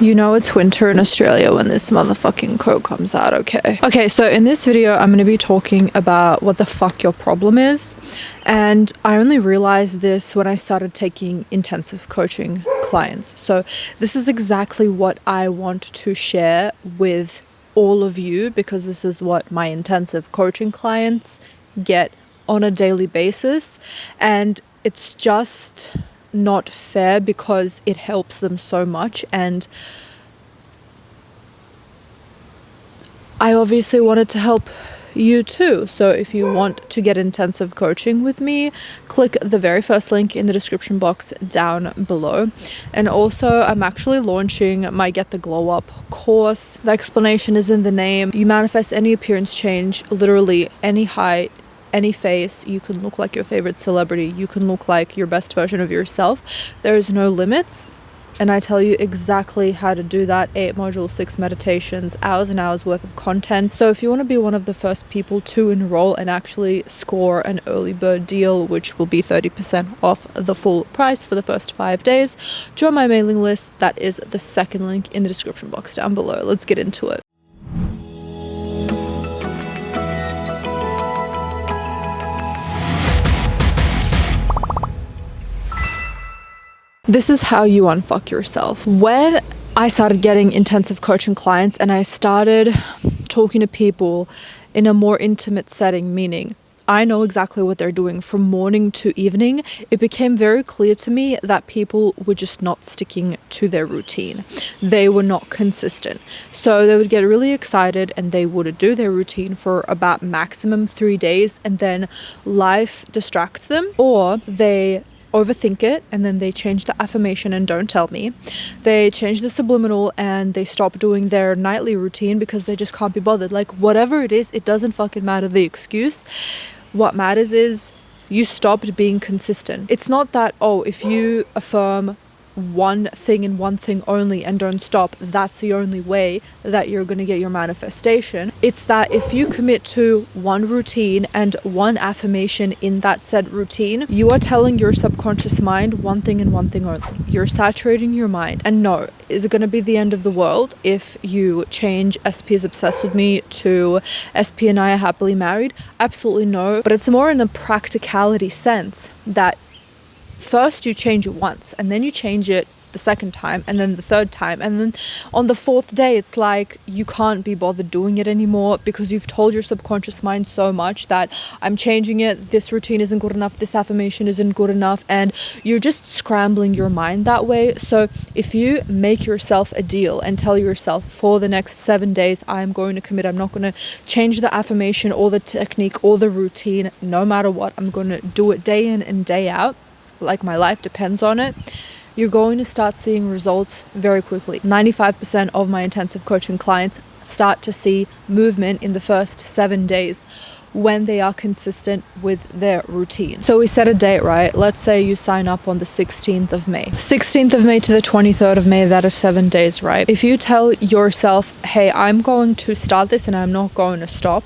You know it's winter in Australia when this motherfucking coat comes out, okay? Okay, so in this video, I'm going to be talking about what the fuck your problem is. And I only realized this when I started taking intensive coaching clients. So this is exactly what I want to share with all of you, because this is what my intensive coaching clients get on a daily basis. And it's just not fair because it helps them so much, and I obviously wanted to help you too. So if you want to get intensive coaching with me, click the very first link in the description box down below. And also I'm actually launching my Get the Glow Up course. The explanation is in the name. You manifest any appearance change, literally any height, any face. You can look like your favorite celebrity. You can look like your best version of yourself. There is no limits. And I tell you exactly how to do that. 8 modules, 6 meditations, hours and hours worth of content. So if you want to be one of the first people to enroll and actually score an early bird deal, which will be 30% off the full price for the first 5 days, join my mailing list. That is the second link in the description box down below. Let's get into it. This is how you unfuck yourself. When I started getting intensive coaching clients and I started talking to people in a more intimate setting, meaning I know exactly what they're doing from morning to evening, it became very clear to me that people were just not sticking to their routine. They were not consistent. So they would get really excited and they would do their routine for about maximum 3 days, and then life distracts them, or they overthink it and then they change the affirmation and don't tell me. They change the subliminal and they stop doing their nightly routine because they just can't be bothered. Like, whatever it is, it doesn't fucking matter the excuse. What matters is you stopped being consistent. It's not that, oh, if you affirm one thing and one thing only and don't stop, that's the only way that you're going to get your manifestation. It's that if you commit to one routine and one affirmation in that said routine, you are telling your subconscious mind one thing and one thing only. You're saturating your mind. And no, is it going to be the end of the world if you change SP is obsessed with me to SP and I are happily married? Absolutely no. But it's more in a practicality sense that first you change it once and then you change it the second time and then the third time, and then on the fourth day it's like you can't be bothered doing it anymore because you've told your subconscious mind so much that I'm changing it, this routine isn't good enough, this affirmation isn't good enough, and you're just scrambling your mind that way. So if you make yourself a deal and tell yourself for the next 7 days I'm going to commit, I'm not going to change the affirmation or the technique or the routine, no matter what, I'm going to do it day in and day out like my life depends on it, you're going to start seeing results very quickly. 95% of my intensive coaching clients start to see movement in the first 7 days when they are consistent with their routine. So we set a date, right? Let's say you sign up on the 16th of May. 16th of May to the 23rd of May, that is 7 days, right? If you tell yourself, hey, I'm going to start this and I'm not going to stop,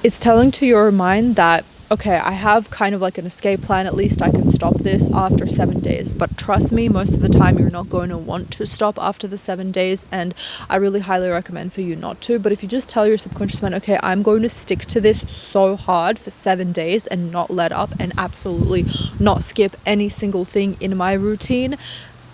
it's telling to your mind that, okay, I have kind of like an escape plan, at least I can stop this after 7 days. But trust me, most of the time you're not going to want to stop after the 7 days, and I really highly recommend for you not to. But if you just tell your subconscious mind, okay, I'm going to stick to this so hard for 7 days and not let up and absolutely not skip any single thing in my routine,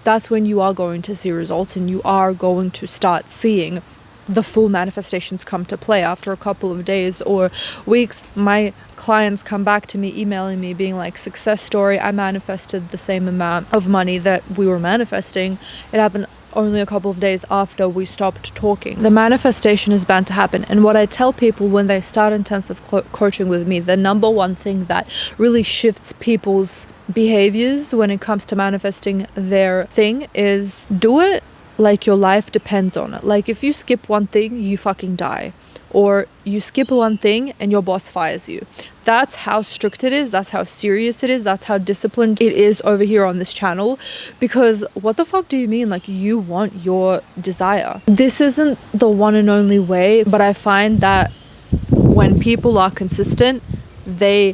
that's when you are going to see results and you are going to start seeing the full manifestations come to play after a couple of days or weeks. My clients come back to me, emailing me, being like, success story, I manifested the same amount of money that we were manifesting. It happened only a couple of days after we stopped talking. The manifestation is bound to happen. And what I tell people when they start intensive coaching with me, the number one thing that really shifts people's behaviors when it comes to manifesting their thing is do it like your life depends on it. Like if you skip one thing, you fucking die. Or you skip one thing and your boss fires you. That's how strict it is. That's how serious it is. That's how disciplined it is over here on this channel. Because what the fuck do you mean? Like, you want your desire. This isn't the one and only way, but I find that when people are consistent, they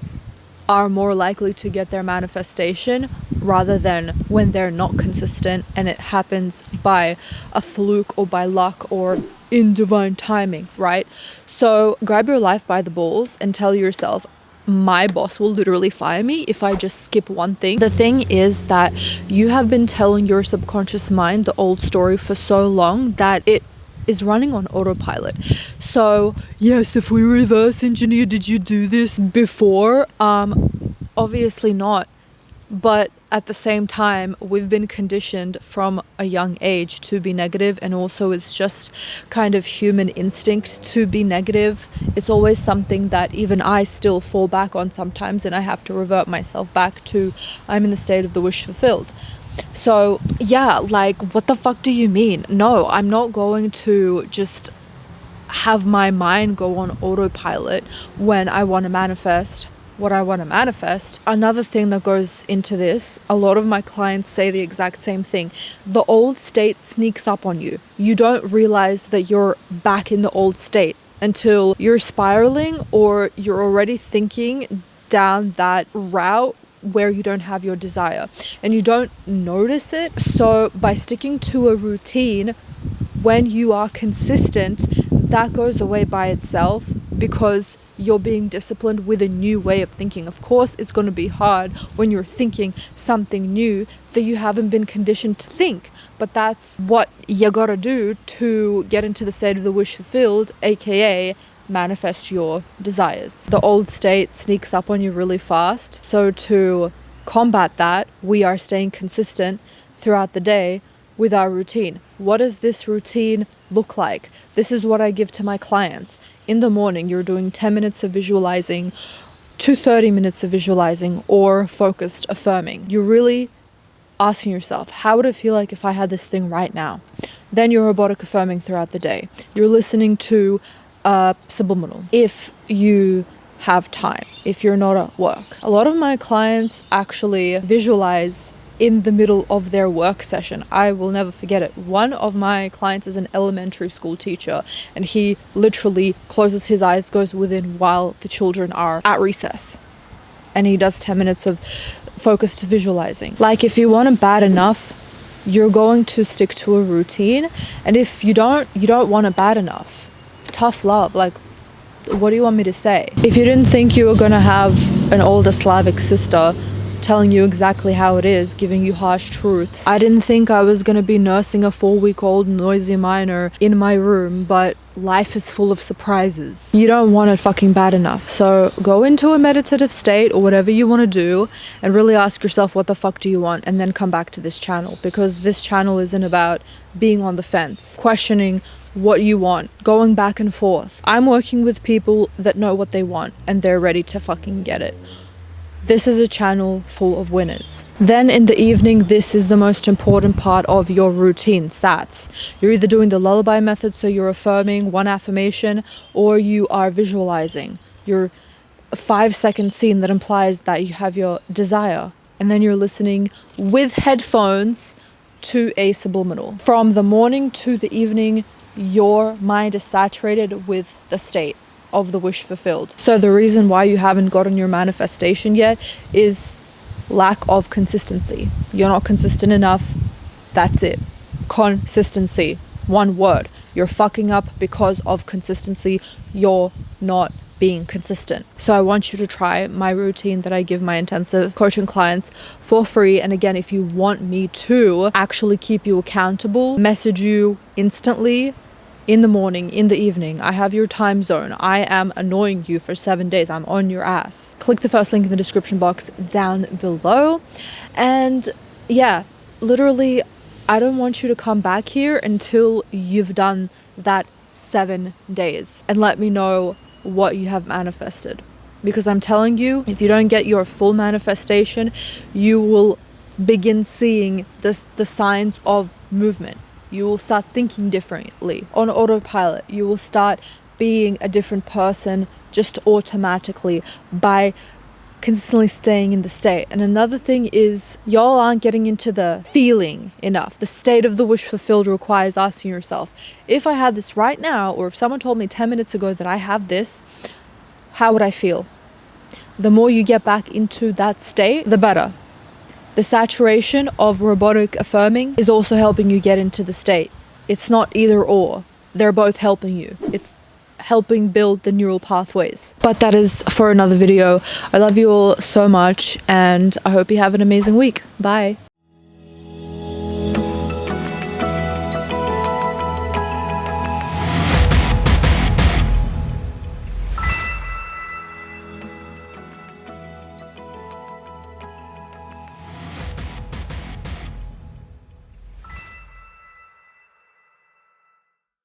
are more likely to get their manifestation rather than when they're not consistent and it happens by a fluke or by luck or in divine timing, right? So grab your life by the balls and tell yourself, my boss will literally fire me if I just skip one thing. The thing is that you have been telling your subconscious mind the old story for so long that it is running on autopilot. So yes, if we reverse engineer, did you do this before? Obviously not. But at the same time, we've been conditioned from a young age to be negative, and also it's just kind of human instinct to be negative. It's always something that even I still fall back on sometimes, and I have to revert myself back to, I'm in the state of the wish fulfilled. So yeah, like, what the fuck do you mean? No, I'm not going to just have my mind go on autopilot when I want to manifest what I want to manifest. Another thing that goes into this, a lot of my clients say the exact same thing. The old state sneaks up on you. You don't realize that you're back in the old state until you're spiraling or you're already thinking down that route where you don't have your desire and you don't notice it. So by sticking to a routine, when you are consistent, that goes away by itself because you're being disciplined with a new way of thinking. Of course, it's going to be hard when you're thinking something new that you haven't been conditioned to think. But that's what you gotta do to get into the state of the wish fulfilled, aka manifest your desires. The old state sneaks up on you really fast. So to combat that, we are staying consistent throughout the day with our routine. What does this routine look like? This is what I give to my clients. In the morning, you're doing 10 minutes of visualizing to 30 minutes of visualizing or focused affirming. You're really asking yourself, how would it feel like if I had this thing right now? Then you're robotic affirming throughout the day. You're listening to subliminal if you have time, if you're not at work. A lot of my clients actually visualize in the middle of their work session. I will never forget it. One of my clients is an elementary school teacher, and he literally closes his eyes, goes within while the children are at recess. And he does 10 minutes of focused visualizing. Like, if you want it bad enough, you're going to stick to a routine. And if you don't want it bad enough. Tough love. Like, what do you want me to say? If you didn't think you were going to have an older Slavic sister telling you exactly how it is, giving you harsh truths, I didn't think I was going to be nursing a 4-week-old noisy minor in my room, but life is full of surprises. You don't want it fucking bad enough. So go into a meditative state or whatever you want to do and really ask yourself, what the fuck do you want? And then come back to this channel, because this channel isn't about being on the fence, questioning what you want, going back and forth. I'm working with people that know what they want and they're ready to fucking get it. This is a channel full of winners. Then in the evening, this is the most important part of your routine, SATs. You're either doing the lullaby method, so you're affirming one affirmation, or you are visualizing your 5-second scene that implies that you have your desire. And then you're listening with headphones to a subliminal. From the morning to the evening, your mind is saturated with the state of the wish fulfilled. So the reason why you haven't gotten your manifestation yet is lack of consistency. You're not consistent enough. That's it. Consistency. One word. You're fucking up because of consistency. You're not being consistent. So I want you to try my routine that I give my intensive coaching clients for free. And again, if you want me to actually keep you accountable, message you instantly, in the morning, in the evening, I have your time zone. I am annoying you for 7 days. I'm on your ass. Click the first link in the description box down below. And yeah, literally, I don't want you to come back here until you've done that 7 days and let me know what you have manifested. Because I'm telling you, if you don't get your full manifestation, you will begin seeing the signs of movement. You will start thinking differently on autopilot. You will start being a different person just automatically by consistently staying in the state. And another thing is, y'all aren't getting into the feeling enough. The state of the wish fulfilled requires asking yourself, if I had this right now, or if someone told me 10 minutes ago that I have this, how would I feel? The more you get back into that state, the better. The saturation of robotic affirming is also helping you get into the state. It's not either or. They're both helping you. It's helping build the neural pathways. But that is for another video. I love you all so much, and I hope you have an amazing week. Bye.